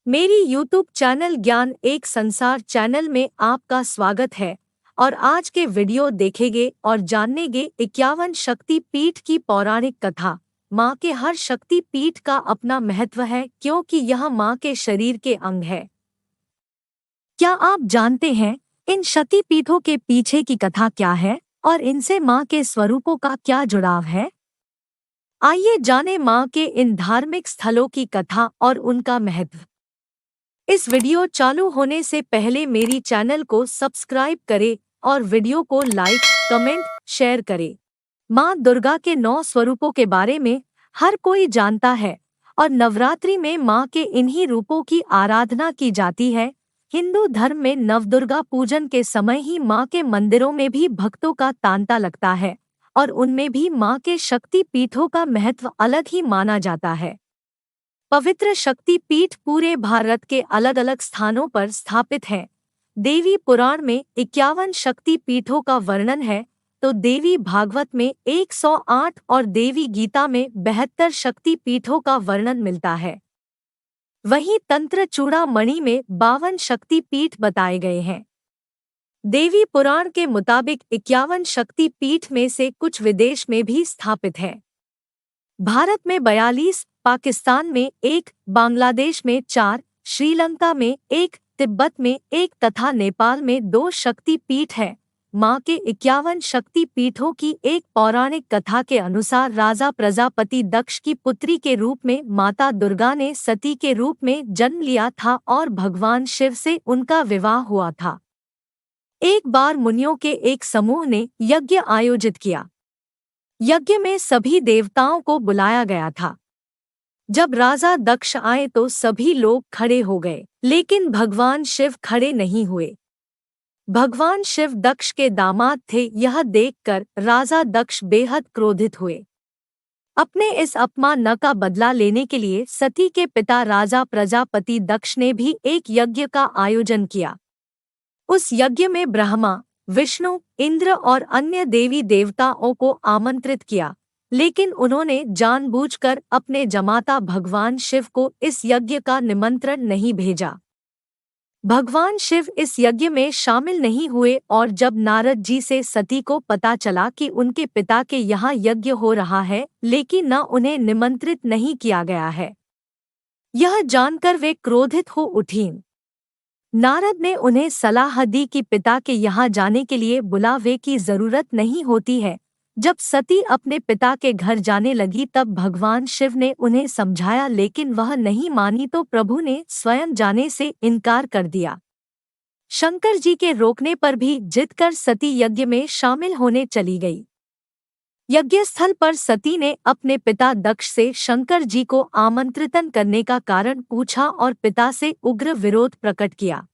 मेरी YouTube channel ज्ञान एक संसार चैनल में आपका स्वागत है। और आज के वीडियो देखेंगे और जानेंगे 51 शक्ति पीठ की पौराणिक कथा। माँ के हर शक्ति पीठ का अपना महत्व है क्योंकि यह माँ के शरीर के अंग है। क्या आप जानते हैं इन शक्ति पीठों के पीछे की कथा क्या है और इनसे माँ के स्वरूपों का क्या जुड़ाव है? आइए जाने माँ के इन धार्मिक स्थलों की कथा और उनका महत्व। इस वीडियो चालू होने से पहले मेरी चैनल को सब्सक्राइब करें और वीडियो को लाइक, कमेंट, शेयर करें। माँ दुर्गा के 9 स्वरूपों के बारे में हर कोई जानता है और नवरात्रि में माँ के इन्हीं रूपों की आराधना की जाती है। हिंदू धर्म में नवदुर्गा पूजन के समय ही माँ के मंदिरों में भी भक्तों का तांता लगता है और उनमें भी माँ के शक्ति पीठों का महत्व अलग ही माना जाता है। पवित्र शक्ति पीठ पूरे भारत के अलग अलग स्थानों पर स्थापित हैं। देवी पुराण में 51 शक्ति पीठों का वर्णन है तो देवी भागवत में 108 और देवी गीता में 72 शक्ति पीठों का वर्णन मिलता है। वहीं तंत्र चूड़ामणि में 52 शक्ति पीठ बताए गए हैं। देवी पुराण के मुताबिक 51 शक्ति पीठ में से कुछ विदेश में भी स्थापित है। भारत में 42, पाकिस्तान में 1, बांग्लादेश में 4, श्रीलंका में 1, तिब्बत में 1 तथा नेपाल में 2 शक्ति पीठ है। माँ के 51 शक्ति पीठों की एक पौराणिक कथा के अनुसार राजा प्रजापति दक्ष की पुत्री के रूप में माता दुर्गा ने सती के रूप में जन्म लिया था और भगवान शिव से उनका विवाह हुआ था। एक बार मुनियों के एक समूह ने यज्ञ आयोजित किया। यज्ञ में सभी देवताओं को बुलाया गया था। जब राजा दक्ष आए तो सभी लोग खड़े हो गए, लेकिन भगवान शिव खड़े नहीं हुए। भगवान शिव दक्ष के दामाद थे, यह देखकर राजा दक्ष बेहद क्रोधित हुए। अपने इस अपमान का बदला लेने के लिए सती के पिता राजा प्रजापति दक्ष ने भी एक यज्ञ का आयोजन किया। उस यज्ञ में ब्रह्मा, विष्णु, इंद्र और अन्य देवी देवताओं को आमंत्रित किया, लेकिन उन्होंने जानबूझकर अपने जमाता भगवान शिव को इस यज्ञ का निमंत्रण नहीं भेजा। भगवान शिव इस यज्ञ में शामिल नहीं हुए और जब नारद जी से सती को पता चला कि उनके पिता के यहाँ यज्ञ हो रहा है लेकिन न उन्हें निमंत्रित नहीं किया गया है, यह जानकर वे क्रोधित हो उठीं। नारद ने उन्हें सलाह दी कि पिता के यहाँ जाने के लिए बुलावे की जरूरत नहीं होती है। जब सती अपने पिता के घर जाने लगी तब भगवान शिव ने उन्हें समझाया लेकिन वह नहीं मानी तो प्रभु ने स्वयं जाने से इनकार कर दिया। शंकर जी के रोकने पर भी जिद कर सती यज्ञ में शामिल होने चली गई। यज्ञस्थल पर सती ने अपने पिता दक्ष से शंकर जी को आमंत्रित करने का कारण पूछा और पिता से उग्र विरोध प्रकट किया।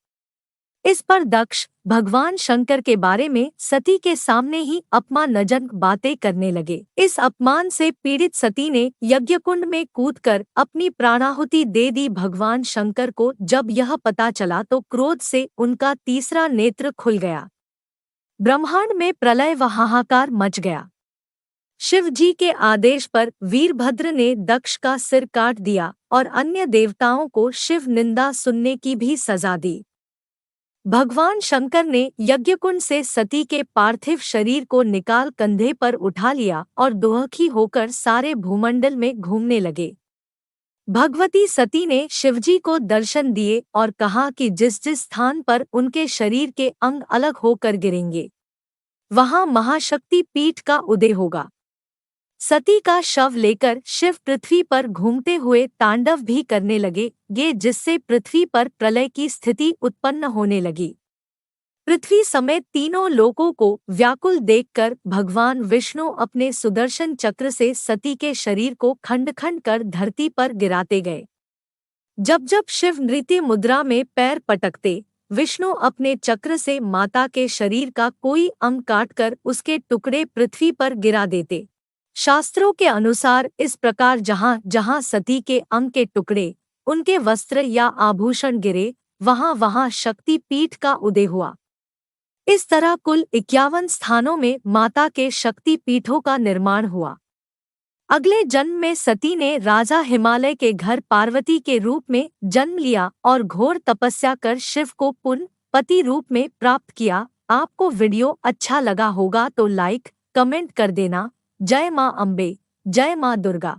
इस पर दक्ष भगवान शंकर के बारे में सती के सामने ही अपमानजनक बातें करने लगे। इस अपमान से पीड़ित सती ने यज्ञकुंड में कूदकर अपनी प्राणाहुति दे दी। भगवान शंकर को जब यह पता चला तो क्रोध से उनका तीसरा नेत्र खुल गया। ब्रह्मांड में प्रलय व हाहाकार मच गया। शिव जी के आदेश पर वीरभद्र ने दक्ष का सिर काट दिया और अन्य देवताओं को शिव निंदा सुनने की भी सजा दी। भगवान शंकर ने यज्ञकुंड से सती के पार्थिव शरीर को निकाल कंधे पर उठा लिया और दुखी होकर सारे भूमंडल में घूमने लगे। भगवती सती ने शिवजी को दर्शन दिए और कहा कि जिस जिस स्थान पर उनके शरीर के अंग अलग होकर गिरेंगे वहां महाशक्ति पीठ का उदय होगा। सती का शव लेकर शिव पृथ्वी पर घूमते हुए तांडव भी करने लगे, जिससे पृथ्वी पर प्रलय की स्थिति उत्पन्न होने लगी। पृथ्वी समेत तीनों लोकों को व्याकुल देखकर भगवान विष्णु अपने सुदर्शन चक्र से सती के शरीर को खंड खंड कर धरती पर गिराते गए। जब जब शिव नृत्य मुद्रा में पैर पटकते, विष्णु अपने चक्र से माता के शरीर का कोई अंग काटकर उसके टुकड़े पृथ्वी पर गिरा देते। शास्त्रों के अनुसार इस प्रकार जहाँ जहाँ सती के अंग के टुकड़े, उनके वस्त्र या आभूषण गिरे वहाँ वहाँ शक्ति पीठ का उदय हुआ। इस तरह कुल 51 स्थानों में माता के शक्ति पीठों का निर्माण हुआ। अगले जन्म में सती ने राजा हिमालय के घर पार्वती के रूप में जन्म लिया और घोर तपस्या कर शिव को पूर्ण पति रूप में प्राप्त किया। आपको वीडियो अच्छा लगा होगा तो लाइक कमेंट कर देना। जय मां अम्बे, जय मां दुर्गा।